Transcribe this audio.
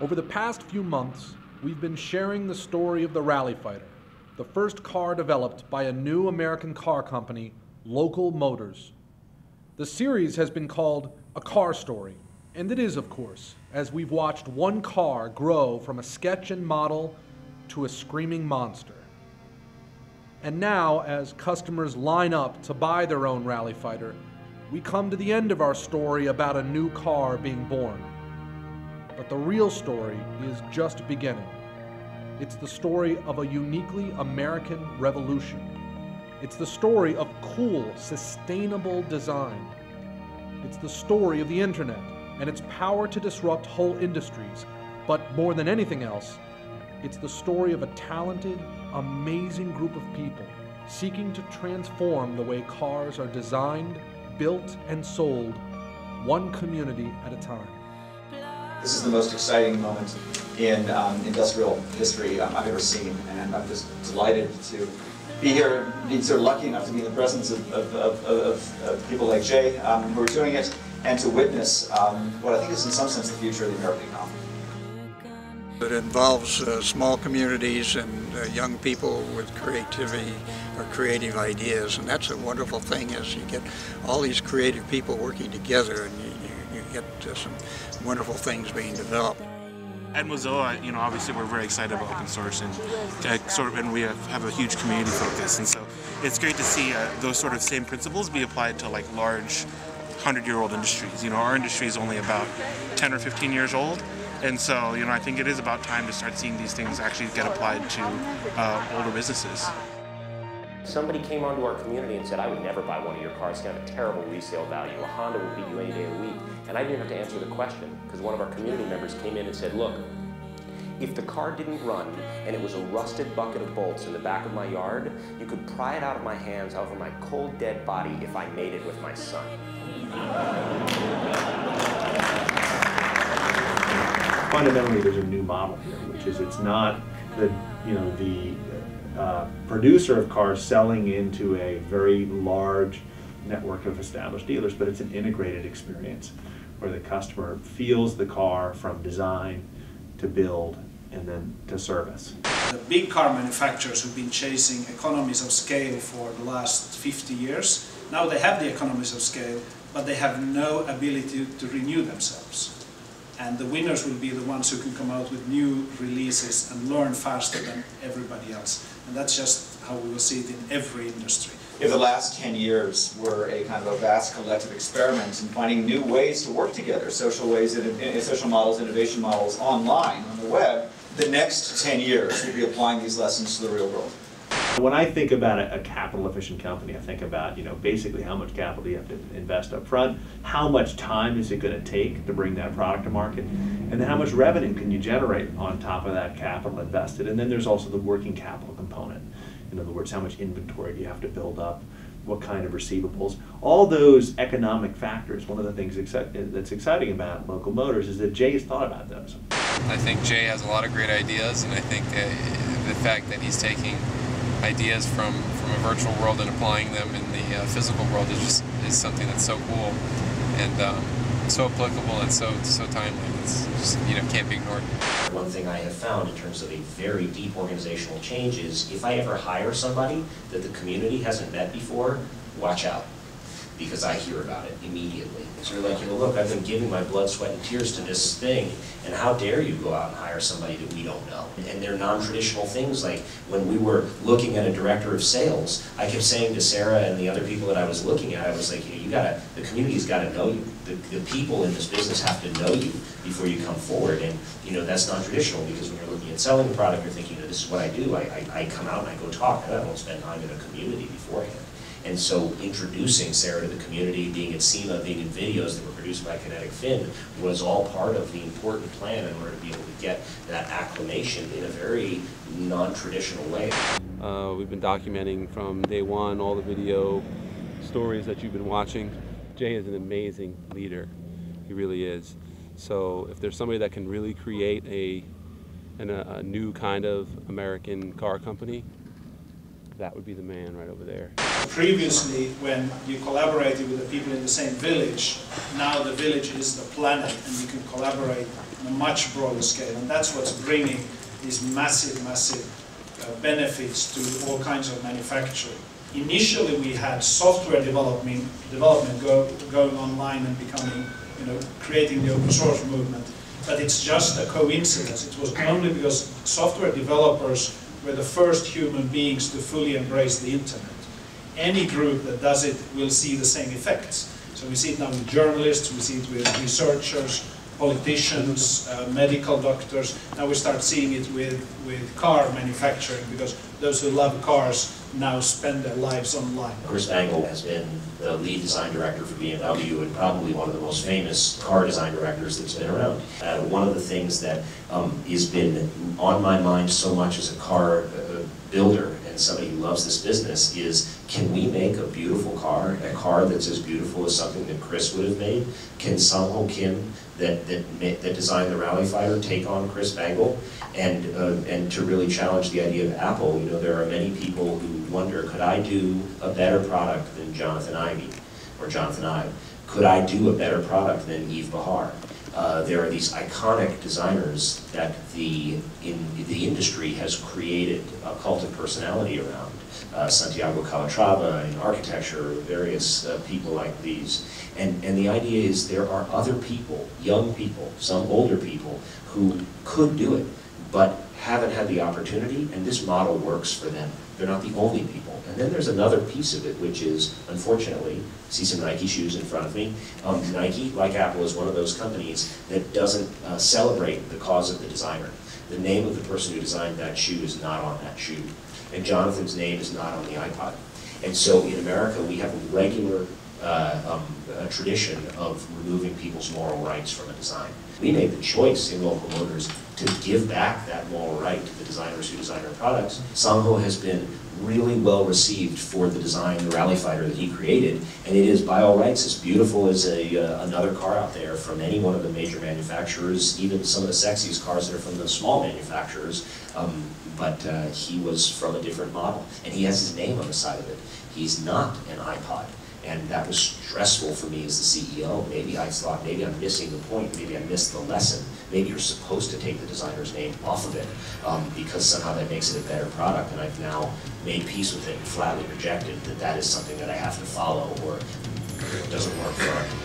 Over the past few months, we've been sharing the story of the Rally Fighter, the first car developed by a new American car company, Local Motors. The series has been called A Car Story, and it is, of course, as we've watched one car grow from a sketch and model to a screaming monster. And now, as customers line up to buy their own Rally Fighter, we come to the end of our story about a new car being born. But the real story is just beginning. It's the story of a uniquely American revolution. It's the story of cool, sustainable design. It's the story of the internet and its power to disrupt whole industries. But more than anything else, it's the story of a talented, amazing group of people seeking to transform the way cars are designed, built, and sold, one community at a time. This is the most exciting moment in industrial history I've ever seen, and I'm just delighted to be here, being sort of lucky enough to be in the presence of people like Jay who are doing it, and to witness what I think is in some sense the future of the American economy. It involves small communities and young people with creativity or creative ideas, and that's a wonderful thing, is you get all these creative people working together, and you get some wonderful things being developed. At Mozilla, obviously we're very excited about open source, and we have a huge community focus, and so it's great to see those sort of same principles be applied to like large 100-year-old industries. Our industry is only about 10 or 15 years old, and so I think it is about time to start seeing these things actually get applied to older businesses. Somebody came onto our community and said, I would never buy one of your cars, it's going to have a terrible resale value. A Honda will beat you any day of the week. And I didn't have to answer the question, because one of our community members came in and said, look, if the car didn't run and it was a rusted bucket of bolts in the back of my yard, you could pry it out of my hands over my cold, dead body if I made it with my son. Fundamentally, there's a new model here, which is it's not the producer of cars selling into a very large network of established dealers, but it's an integrated experience where the customer feels the car from design to build and then to service. The big car manufacturers who've been chasing economies of scale for the last 50 years, now they have the economies of scale, but they have no ability to renew themselves. And the winners will be the ones who can come out with new releases and learn faster than everybody else. And that's just how we will see it in every industry. If the last 10 years were a kind of a vast collective experiment in finding new ways to work together, social ways, social models, innovation models online, on the web, the next 10 years will be applying these lessons to the real world. When I think about a capital efficient company, I think about basically how much capital do you have to invest up front, how much time is it going to take to bring that product to market, and then how much revenue can you generate on top of that capital invested. And then there's also the working capital component. In other words, how much inventory do you have to build up, what kind of receivables. All those economic factors, one of the things that's exciting about Local Motors is that Jay has thought about those. I think Jay has a lot of great ideas, and I think the fact that he's taking ideas from a virtual world and applying them in the physical world is something that's so cool and so applicable and so timely. It's just can't be ignored. One thing I have found in terms of a very deep organizational change is if I ever hire somebody that the community hasn't met before, watch out, because I hear about it immediately. So you're like, look, I've been giving my blood, sweat, and tears to this thing, and how dare you go out and hire somebody that we don't know? And they're non-traditional things, like when we were looking at a director of sales, I kept saying to Sarah and the other people that I was looking at, I was like, the community's got to know you. The people in this business have to know you before you come forward, and that's non-traditional, because when you're looking at selling a product, you're thinking, this is what I do. I come out and I go talk, and I don't spend time in a community beforehand. And so introducing Sarah to the community, being at SEMA, being in videos that were produced by Kinetic Fin, was all part of the important plan in order to be able to get that acclimation in a very non-traditional way. We've been documenting from day one all the video stories that you've been watching. Jay is an amazing leader. He really is. So if there's somebody that can really create a new kind of American car company, that would be the man right over there. Previously, when you collaborated with the people in the same village, now the village is the planet, and you can collaborate on a much broader scale. And that's what's bringing these massive benefits to all kinds of manufacturing. Initially, we had software development going online and becoming, creating the open source movement. But it's just a coincidence. It was only because software developers were the first human beings to fully embrace the internet. Any group that does it will see the same effects. So we see it now with journalists, we see it with researchers, politicians, medical doctors. Now we start seeing it with car manufacturing, because those who love cars now spend their lives online. Chris Bangle has been the lead design director for BMW and probably one of the most famous car design directors that's been around. One of the things that has been on my mind so much as a car builder and somebody who loves this business is, can we make a beautiful car, a car that's as beautiful as something that Chris would have made? Can Sang-Ho Kim, that designed the Rally Fighter, take on Chris Bangle? And to really challenge the idea of Apple, there are many people who wonder, could I do a better product than Jonathan Ive or Jonathan Ive? Could I do a better product than Yves Bahar? There are these iconic designers that the industry has created a cult of personality around. Santiago Calatrava in architecture, various people like these. And the idea is there are other people, young people, some older people, who could do it, but haven't had the opportunity, and this model works for them. They're not the only people. And then there's another piece of it, which is, unfortunately, see some Nike shoes in front of me. Nike, like Apple, is one of those companies that doesn't celebrate the cause of the designer. The name of the person who designed that shoe is not on that shoe. And Jonathan's name is not on the iPod. And so in America, we have a regular tradition of removing people's moral rights from a design. We made the choice in Local Motors to give back that moral right to the designers who design our products. Sang-Ho has been really well received for the design, the Rally Fighter that he created, and it is by all rights as beautiful as another car out there from any one of the major manufacturers, even some of the sexiest cars that are from the small manufacturers, but he was from a different model, and he has his name on the side of it. He's not an iPod. And that was stressful for me as the CEO. Maybe I thought, maybe I'm missing the point, maybe I missed the lesson. Maybe you're supposed to take the designer's name off of it because somehow that makes it a better product. And I've now made peace with it and flatly rejected that that is something that I have to follow or it doesn't work for